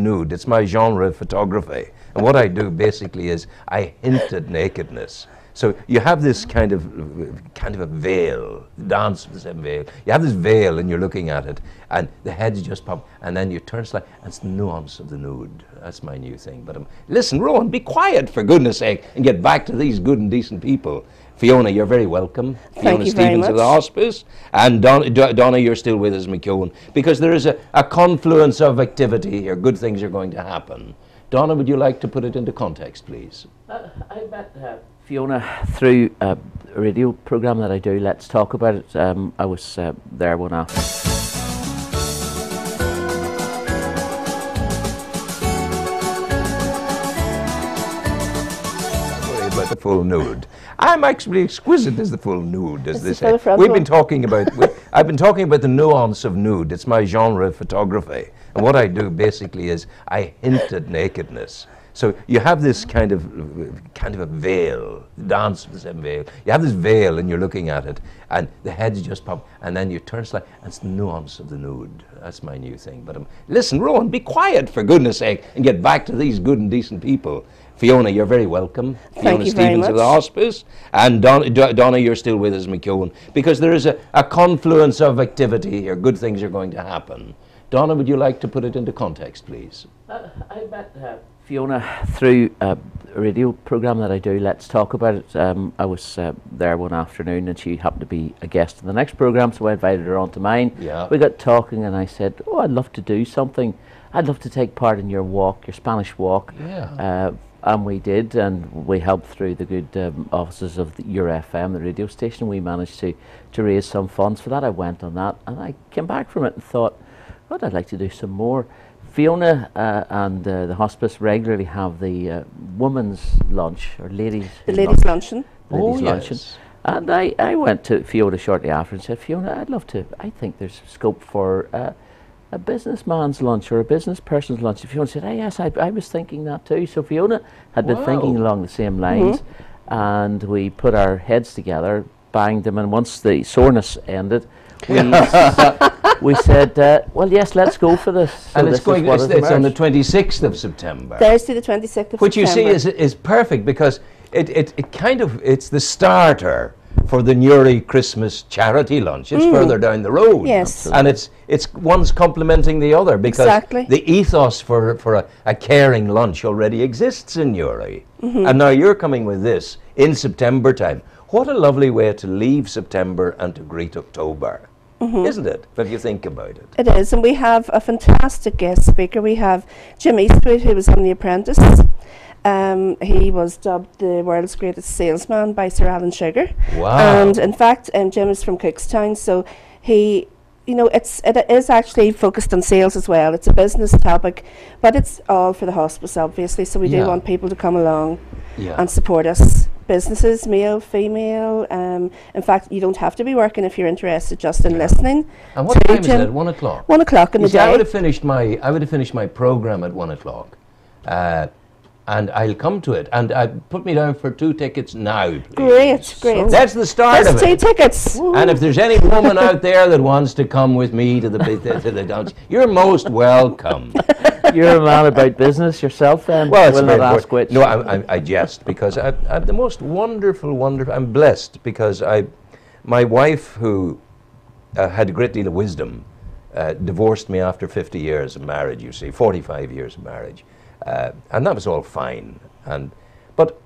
nude. It's my genre of photography. And what I do basically is I hint at nakedness. So you have this kind of a veil, dance with the same veil. You have this veil and you're looking at it and the heads just pop and then you turn slightly and it's the nuance of the nude. That's my new thing. But listen, Rowan, be quiet for goodness sake and get back to these good and decent people. Fiona, you're very welcome. Thank you very much. Of the hospice. And Donagh, you're still with us, Mckeown, because there is a confluence of activity here. Good things are going to happen. Donagh, would you like to put it into context, please? I met Fiona through a radio programme that I do, Let's Talk About It. I was there one afternoon. About the full nude. I'm actually exquisite as the full nude, as they say. We've been talking about, I've been talking about the nuance of nude. It's my genre of photography. And what I do basically is I hint at nakedness. So you have this kind of a veil, dance with the same veil. You have this veil and you're looking at it and the heads just pop and then you turn slightly and it's the nuance of the nude. That's my new thing. But listen, Rowan, be quiet for goodness sake and get back to these good and decent people. Fiona, you're very welcome. Thank you very much. Of the hospice. And Donagh, you're still with us, Mckeown, because there is a confluence of activity here. Good things are going to happen. Donagh, would you like to put it into context, please? I met Fiona through a radio programme that I do, Let's Talk About It. I was there one afternoon and she happened to be a guest in the next programme, so I invited her onto mine. Yeah. We got talking and I said, oh, I'd love to do something. I'd love to take part in your walk, your Spanish walk. Yeah. And we did, and we helped through the good offices of your FM, the radio station. We managed to raise some funds for that. I went on that, and I came back from it and thought, oh, I'd like to do some more. Fiona and the hospice regularly have the women's lunch, or ladies' luncheon. Ladies' luncheon. And I went to Fiona shortly after and said, Fiona, I'd love to, I think there's scope for a businessman's lunch or a business person's lunch. Fiona said, oh, yes, I was thinking that too. So Fiona had been thinking along the same lines, and we put our heads together, banged them, and once the soreness ended, we said, well, yes, let's go for this. So and it's on the 26th of September. Thursday the 26th of September. Which you see is perfect because it's the starter for the Newry Christmas charity lunch. It's further down the road. Yes. And it's one's complementing the other because the ethos for a caring lunch already exists in Newry. And now you're coming with this in September time. What a lovely way to leave September and to greet October. Isn't it, if you think about it? It is, and we have a fantastic guest speaker. We have Jim Eastwood, who was on The Apprentice. He was dubbed the world's greatest salesman by Sir Alan Sugar. Wow. And in fact, Jim is from Cookstown, so he, it is actually focused on sales as well. It's a business topic, but it's all for the hospice, obviously, so we do want people to come along and support us. Businesses, male, female. In fact, you don't have to be working if you're interested just in listening. And what time is it? At 1 o'clock? 1 o'clock in the day. I would have finished my program at 1 o'clock. And I'll come to it. And put me down for 2 tickets now, please. Great. So that's the start of it. 2 tickets. And if there's any woman out there that wants to come with me to the dance, you're most welcome. You're a man about business yourself, then. Well, we'll not ask which. No, I jest because I'm the most wonderful. I'm blessed because my wife, who had a great deal of wisdom, divorced me after 50 years of marriage. You see, 45 years of marriage. And that was all fine, but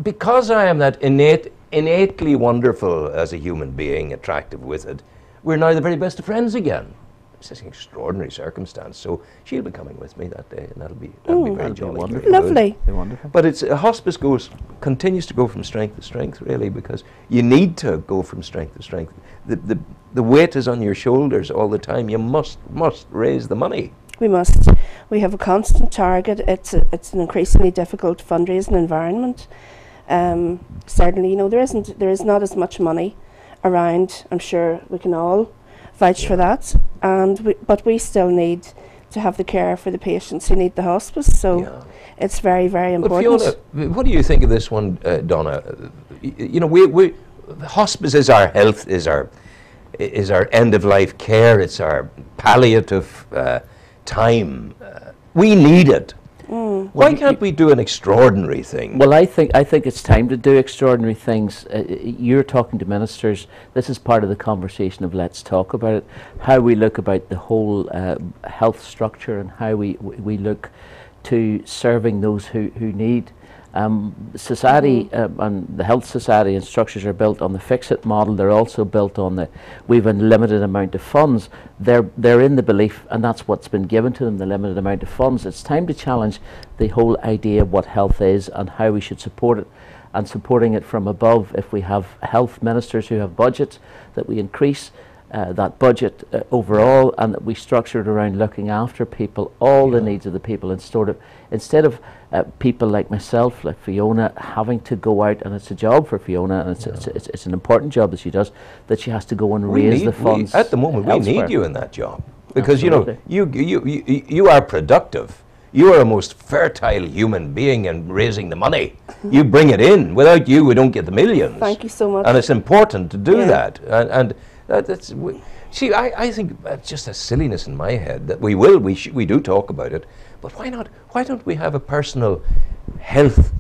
because I am that innately wonderful as a human being, attractive with it, we're now the very best of friends again. It's an extraordinary circumstance. So she'll be coming with me that day, and that'll be very jolly. Wonderful. Lovely. Wonderful. But it's hospice continues to go from strength to strength, really, because you need to go from strength to strength. The weight is on your shoulders all the time. You must raise the money. We must. We have a constant target. It's an increasingly difficult fundraising environment. Certainly, there is not as much money around. I'm sure we can all vouch for that. But we still need to have the care for the patients who need the hospice. So it's very, very important. But Fiona, what do you think of this one, Donagh? We hospice is our health, is our end of life care. It's our palliative time. We need it. Why can't we do an extraordinary thing? Well, I think it's time to do extraordinary things. You're talking to ministers. This is part of the conversation of Let's Talk About It. How we look about the whole health structure and how we look to serving those who need. Society and the health society and structures are built on the fix-it model. They're also built on we've a limited amount of funds. They're in the belief, and that's what's been given to them, the limited amount of funds. It's time to challenge the whole idea of what health is and how we should support it, and supporting it from above. If we have health ministers who have budgets, that we increase that budget overall, and that we structure it around looking after people, all the needs of the people, instead of people like myself, like Fiona, having to go out, and it's a job for Fiona, and it's an important job that she does, that she has to go and raise the funds. At the moment, elsewhere. we need you in that job, because Absolutely. you are productive. You are a most fertile human being in raising the money. You bring it in. Without you, we don't get the millions. Thank you so much. And it's important to do that. And that's see, I think it's just a silliness in my head that we do talk about it, but why not? Why don't we have a personal health,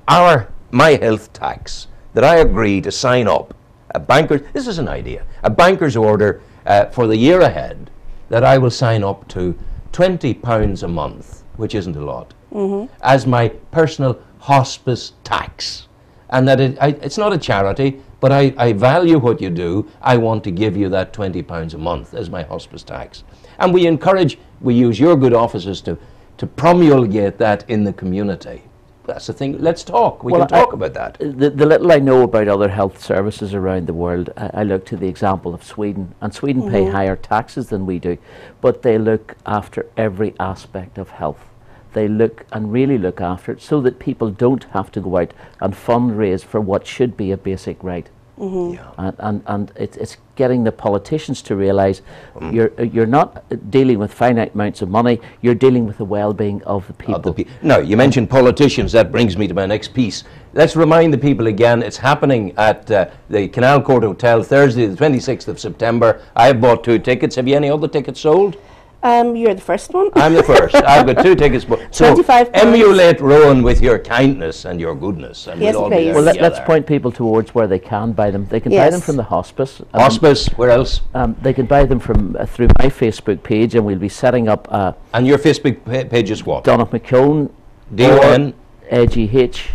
my health tax that I agree to sign up? This is an idea. A banker's order for the year ahead that I will sign up to £20 a month, which isn't a lot, as my personal hospice tax, and that it's not a charity. But I value what you do. I want to give you that £20 a month as my hospice tax. And we use your good offices to promulgate that in the community. That's the thing. Let's talk. We can talk about that. The little I know about other health services around the world, I look to the example of Sweden. And Sweden pay higher taxes than we do, but they look after every aspect of health. They really look after it so that people don't have to go out and fundraise for what should be a basic right. And it's getting the politicians to realise you're not dealing with finite amounts of money, you're dealing with the well-being of the people. Now, you mentioned politicians, that brings me to my next piece. Let's remind the people again, it's happening at the Canal Court Hotel, Thursday the 26th of September. I have bought 2 tickets. Have you any other tickets sold? You're the first one. I'm the first. I've got 2 tickets. So emulate Rowan with your kindness and your goodness. And yes, we'll all please. Well, let's point people towards where they can buy them. They can buy them from the hospice. Hospice, where else? They can buy them from through my Facebook page, and we'll be setting up... and your Facebook page is what? Donagh Mckeown. D-O-N? A-G-H.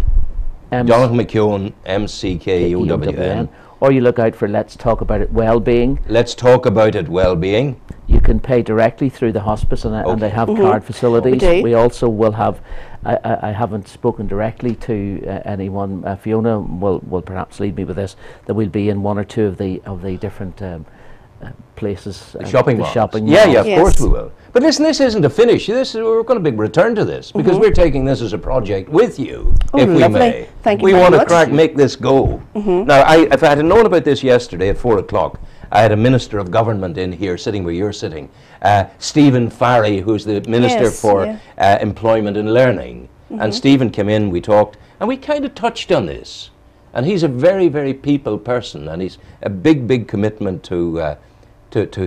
Donagh Mckeown, M-C-K-E-O-W-N. Or you look out for Let's Talk About It Wellbeing. Let's Talk About It Wellbeing. You can pay directly through the hospice, and they have card facilities. We also will have, I haven't spoken directly to anyone, Fiona will perhaps lead me with this, that we'll be in 1 or 2 of the different places. Shopping malls. Yeah, of course we will. But listen, this isn't a finish. We're going to return to this, because we're taking this as a project with you, if we may. Thank you we very want to make this go. Now, if I had known about this yesterday at 4 o'clock, I had a Minister of Government in here, sitting where you're sitting, Stephen Farry, who's the Minister for Employment and Learning. And Stephen came in, we talked, and we kind of touched on this. And he's a very, very people person, and he's a big, big commitment to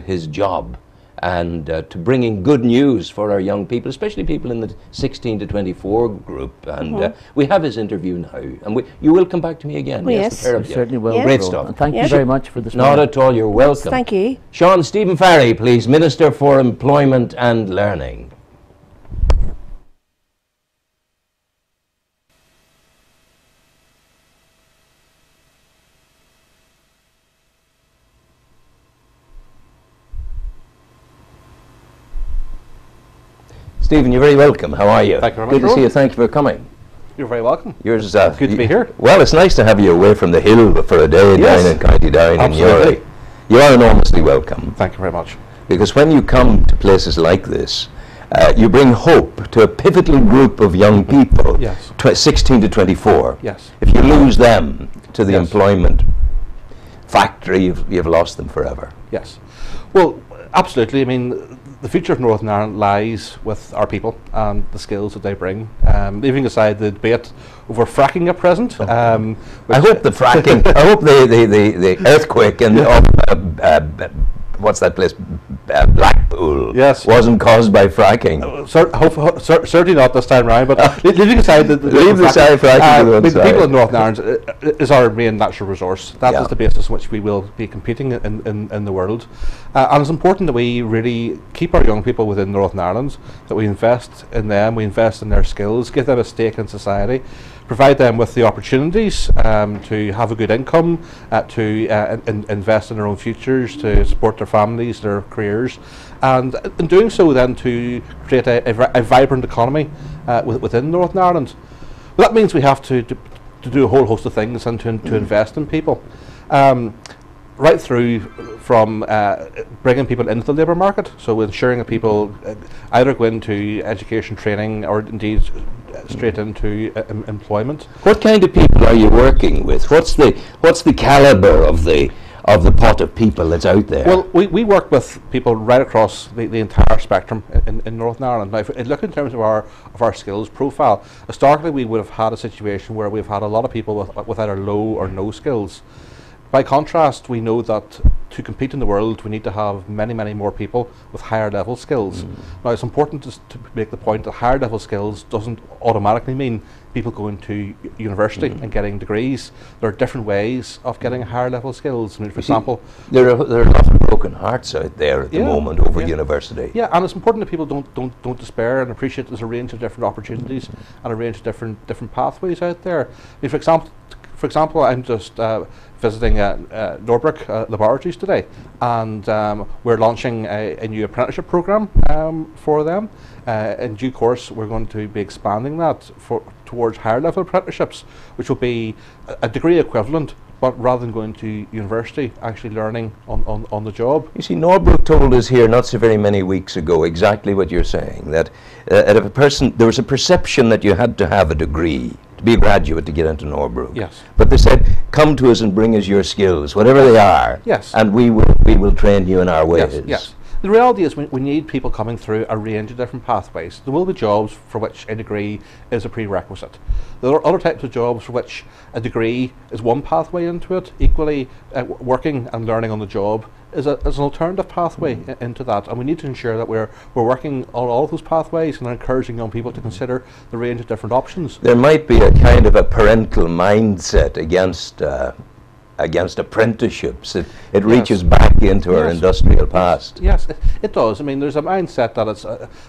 his job, and to bringing good news for our young people, especially people in the 16 to 24 group. And we have his interview now, and you will come back to me again. Yes, the pair of you you. certainly will. Great stuff. And thank you very much for this. Not at all, you're welcome. Thank you. Sean, Stephen Farry, please, Minister for Employment and Learning. Stephen, you're very welcome. How are you? Thank you very much. Good to see you. Thank you for coming. You're very welcome. Yours, good to be here. Well, it's nice to have you away from the hill for a day down in County Down. Absolutely. And you are enormously welcome. Thank you very much. Because when you come to places like this, you bring hope to a pivotal group of young people, 16 to 24. Yes. If you lose them to the employment factory, you've lost them forever. Yes. Well, absolutely. I mean, the future of Northern Ireland lies with our people and the skills that they bring. Leaving aside the debate over fracking at present. I hope the fracking, I hope the earthquake and what's that place? Blackpool. Yes. Wasn't caused by fracking. Certainly not this time round. But leaving aside leave the side fracking. The people in Northern Ireland is our main natural resource. That is the basis on which we will be competing in the world. And it's important that we really keep our young people within Northern Ireland, that we invest in them, we invest in their skills, give them a stake in society, provide them with the opportunities to have a good income, to invest in their own futures, to support their families, their careers, and in doing so then to create a vibrant economy within Northern Ireland. Well, that means we have to do a whole host of things and to invest in people. Right through from bringing people into the labour market, so ensuring that people either go into education training or indeed straight into employment. What kind of people are you working with? What's the calibre of the pot of people that's out there? Well, we work with people right across the entire spectrum in Northern Ireland. Now, if we look in terms of our skills profile, historically we would have had a situation where we've had a lot of people with either low or no skills. By contrast, we know that to compete in the world, we need to have many, many more people with higher level skills. Now, it's important to make the point that higher level skills doesn't automatically mean people going to university and getting degrees. There are different ways of getting higher level skills. I mean, for example, there are a lot of broken hearts out there at the moment over university. Yeah, and it's important that people don't despair and appreciate there's a range of different opportunities and a range of different pathways out there. I mean, for example, I'm just visiting Norbrook Laboratories today, and we're launching a new apprenticeship program for them. In due course, we're going to be expanding that towards higher level apprenticeships, which will be a degree equivalent, but rather than going to university, actually learning on the job. You see, Norbrook told us here not so very many weeks ago exactly what you're saying, that if a person, there was a perception that you had to have a degree to be a graduate to get into Norbrook. Yes. But they said, come to us and bring us your skills, whatever they are. Yes. And we will train you in our ways. Yes. Yes. The reality is we need people coming through a range of different pathways. There will be jobs for which a degree is a prerequisite. There are other types of jobs for which a degree is one pathway into it. Equally, working and learning on the job is an alternative pathway into that, and we need to ensure that we're working on all of those pathways and encouraging young people to consider the range of different options. There might be a kind of a parental mindset against apprenticeships. It reaches back into our industrial past. Yes, it does. I mean, there's a mindset that it's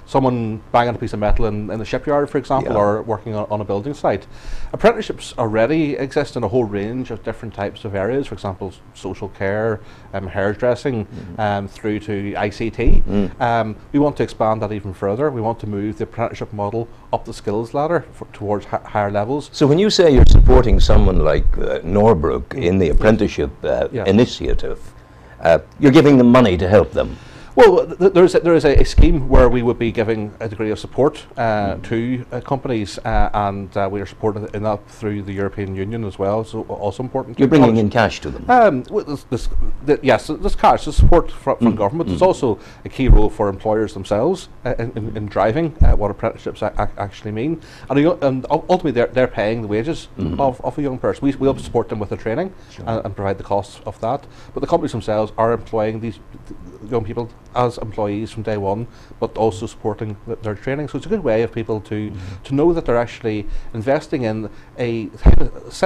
someone banging a piece of metal in the shipyard, for example, or working on a building site. Apprenticeships already exist in a whole range of different types of areas, for example, social care, hairdressing, through to ICT. We want to expand that even further. We want to move the apprenticeship model up the skills ladder towards higher levels. So when you say you're supporting someone like Norbrook in the apprenticeship initiative, you're giving them money to help them. Well, there is a scheme where we would be giving a degree of support to companies, and we are supported in that through the European Union as well. So also important. You're bringing in cash to them. Yes, there's cash, there's support from government. There's also a key role for employers themselves in driving what apprenticeships actually mean, and ultimately they're paying the wages of a young person. We'll support them with the training and provide the costs of that. But the companies themselves are employing these young people as employees from day one, but also supporting their training. So it's a good way of people to know that they're actually investing in a set